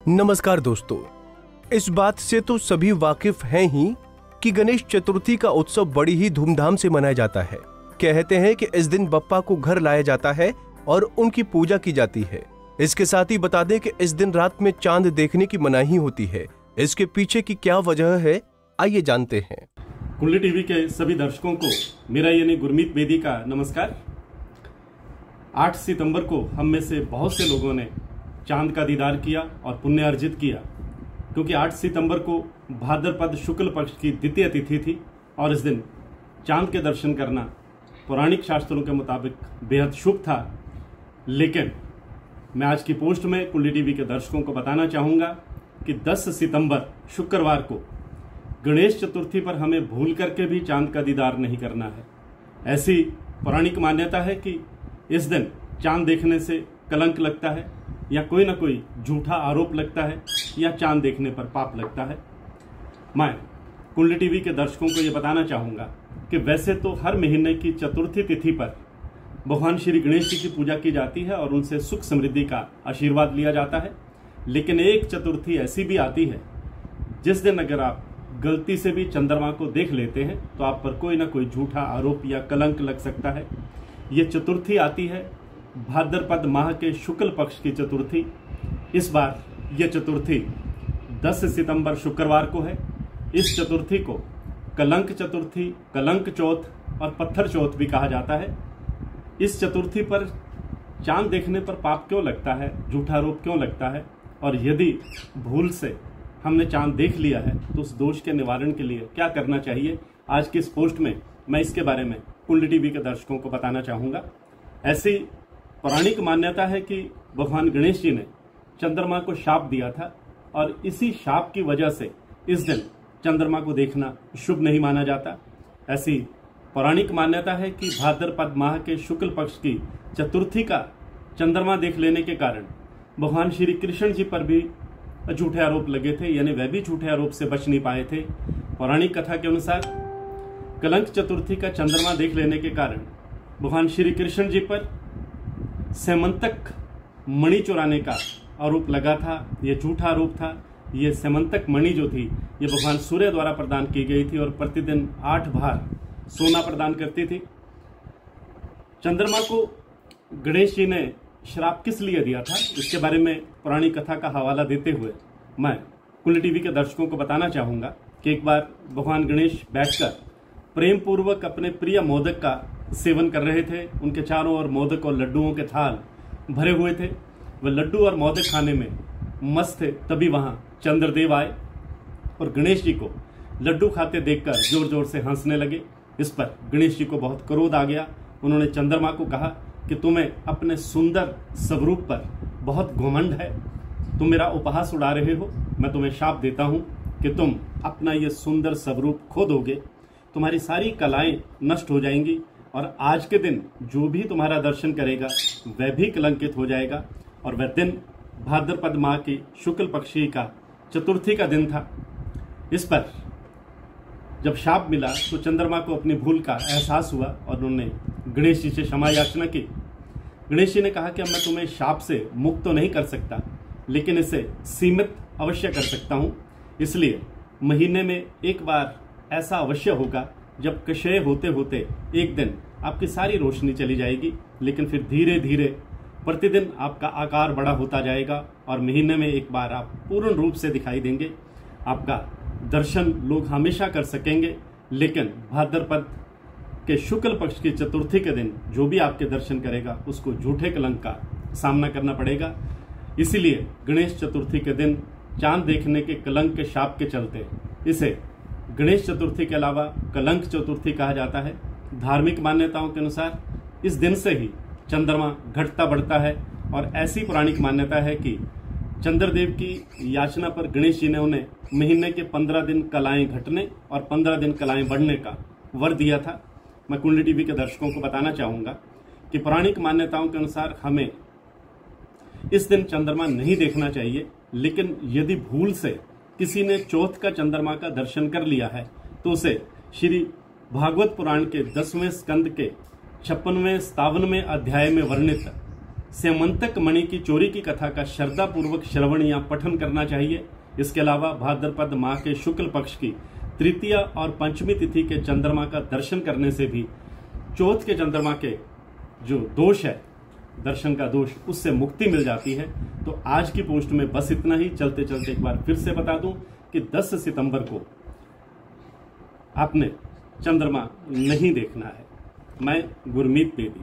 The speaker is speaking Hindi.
नमस्कार दोस्तों, इस बात से तो सभी वाकिफ हैं ही कि गणेश चतुर्थी का उत्सव बड़ी ही धूमधाम से मनाया जाता है। कहते हैं कि इस दिन बप्पा को घर लाया जाता है और उनकी पूजा की जाती है। इसके साथ ही बता दें कि इस दिन रात में चांद देखने की मनाही होती है। इसके पीछे की क्या वजह है, आइए जानते हैं। कुंडली टीवी के सभी दर्शकों को मेरा यानी गुरमीत बेदी का नमस्कार। 8 सितंबर को हम में से बहुत से लोगों ने चांद का दीदार किया और पुण्य अर्जित किया, क्योंकि 8 सितंबर को भाद्रपद शुक्ल पक्ष की द्वितीय तिथि थी और इस दिन चांद के दर्शन करना पौराणिक शास्त्रों के मुताबिक बेहद शुभ था। लेकिन मैं आज की पोस्ट में कुंडली टीवी के दर्शकों को बताना चाहूंगा कि 10 सितंबर शुक्रवार को गणेश चतुर्थी पर हमें भूल करके भी चांद का दीदार नहीं करना है। ऐसी पौराणिक मान्यता है कि इस दिन चांद देखने से कलंक लगता है या कोई ना कोई झूठा आरोप लगता है या चांद देखने पर पाप लगता है। मैं कुंडली टीवी के दर्शकों को यह बताना चाहूंगा कि वैसे तो हर महीने की चतुर्थी तिथि पर भगवान श्री गणेश जी की पूजा की जाती है और उनसे सुख समृद्धि का आशीर्वाद लिया जाता है। लेकिन एक चतुर्थी ऐसी भी आती है जिस दिन अगर आप गलती से भी चंद्रमा को देख लेते हैं तो आप पर कोई ना कोई झूठा आरोप या कलंक लग सकता है। ये चतुर्थी आती है भाद्रपद माह के शुक्ल पक्ष की चतुर्थी। इस बार यह चतुर्थी 10 सितंबर शुक्रवार को है। इस चतुर्थी को कलंक चतुर्थी, कलंक चौथ और पत्थर चौथ भी कहा जाता है। इस चतुर्थी पर चांद देखने पर पाप क्यों लगता है, झूठा आरोप क्यों लगता है, और यदि भूल से हमने चांद देख लिया है तो उस दोष के निवारण के लिए क्या करना चाहिए, आज की इस पोस्ट में मैं इसके बारे में कुंडली टीवी के दर्शकों को बताना चाहूंगा। ऐसी पौराणिक मान्यता है कि भगवान गणेश जी ने चंद्रमा को शाप दिया था और इसी शाप की वजह से इस दिन चंद्रमा को देखना शुभ नहीं माना जाता। ऐसी पौराणिक मान्यता है कि भाद्रपद माह के शुक्ल पक्ष की चतुर्थी का चंद्रमा देख लेने के कारण भगवान श्री कृष्ण जी पर भी झूठे आरोप लगे थे, यानी वह भी झूठे आरोप से बच नहीं पाए थे। पौराणिक कथा के अनुसार कलंक चतुर्थी का चंद्रमा देख लेने के कारण भगवान श्री कृष्ण जी पर सेमंतक मणि चुराने का आरोप लगा था। यह झूठा आरोप था। यह सेमंतक मणि जो थी ये भगवान सूर्य द्वारा प्रदान की गई थी और प्रतिदिन 8 भार सोना प्रदान करती थी। चंद्रमा को गणेश जी ने श्राप किस लिए दिया था, इसके बारे में पौराणिक कथा का हवाला देते हुए मैं कुंडली टीवी के दर्शकों को बताना चाहूंगा कि एक बार भगवान गणेश बैठकर प्रेम पूर्वक अपने प्रिय मोदक का सेवन कर रहे थे। उनके चारों ओर मोदक और लड्डुओं के थाल भरे हुए थे। वह लड्डू और मोदक खाने में मस्त थे। तभी वहां चंद्रदेव आए और गणेश जी को लड्डू खाते देखकर जोर जोर से हंसने लगे। इस पर गणेश जी को बहुत क्रोध आ गया। उन्होंने चंद्रमा को कहा कि तुम्हें अपने सुंदर स्वरूप पर बहुत घमंड है, तुम मेरा उपहास उड़ा रहे हो। मैं तुम्हें शाप देता हूं कि तुम अपना ये सुंदर स्वरूप खो दोगे, तुम्हारी सारी कलाएं नष्ट हो जाएंगी और आज के दिन जो भी तुम्हारा दर्शन करेगा वह भी कलंकित हो जाएगा। और वह दिन भाद्रपद माह की शुक्ल पक्षी का चतुर्थी का दिन था। इस पर जब शाप मिला तो चंद्रमा को अपनी भूल का एहसास हुआ और उन्होंने गणेश जी से क्षमा याचना की। गणेश जी ने कहा कि अब मैं तुम्हें शाप से मुक्त तो नहीं कर सकता, लेकिन इसे सीमित अवश्य कर सकता हूं। इसलिए महीने में एक बार ऐसा अवश्य होगा जब क्षय होते होते एक दिन आपकी सारी रोशनी चली जाएगी, लेकिन फिर धीरे धीरे प्रतिदिन आपका आकार बड़ा होता जाएगा और महीने में एक बार आप पूर्ण रूप से दिखाई देंगे। आपका दर्शन लोग हमेशा कर सकेंगे, लेकिन भाद्रपद के शुक्ल पक्ष की चतुर्थी के दिन जो भी आपके दर्शन करेगा उसको झूठे कलंक का सामना करना पड़ेगा। इसीलिए गणेश चतुर्थी के दिन चांद देखने के कलंक के शाप के चलते इसे गणेश चतुर्थी के अलावा कलंक चतुर्थी कहा जाता है। धार्मिक मान्यताओं के अनुसार इस दिन से ही चंद्रमा घटता बढ़ता है और ऐसी पौराणिक मान्यता है कि चंद्रदेव की याचना पर गणेश जी ने उन्हें महीने के 15 दिन कलाएं घटने और 15 दिन कलाएं बढ़ने का वर दिया था। मैं कुंडली टीवी के दर्शकों को बताना चाहूंगा कि पौराणिक मान्यताओं के अनुसार हमें इस दिन चंद्रमा नहीं देखना चाहिए, लेकिन यदि भूल से किसी ने चौथ का चंद्रमा का दर्शन कर लिया है तो उसे श्री भागवत पुराण के 10वें स्कंद के 56वें 57वें अध्याय में वर्णित सेमंतक मणि की चोरी की कथा का श्रद्धापूर्वक श्रवण या पठन करना चाहिए। इसके अलावा भाद्रपद माह के शुक्ल पक्ष की तृतीय और पंचमी तिथि के चंद्रमा का दर्शन करने से भी चौथ के चंद्रमा के जो दोष है, दर्शन का दोष, उससे मुक्ति मिल जाती है। तो आज की पोस्ट में बस इतना ही। चलते चलते एक बार फिर से बता दूं कि 10 सितंबर को आपने चंद्रमा नहीं देखना है। मैं गुरमीत बेदी।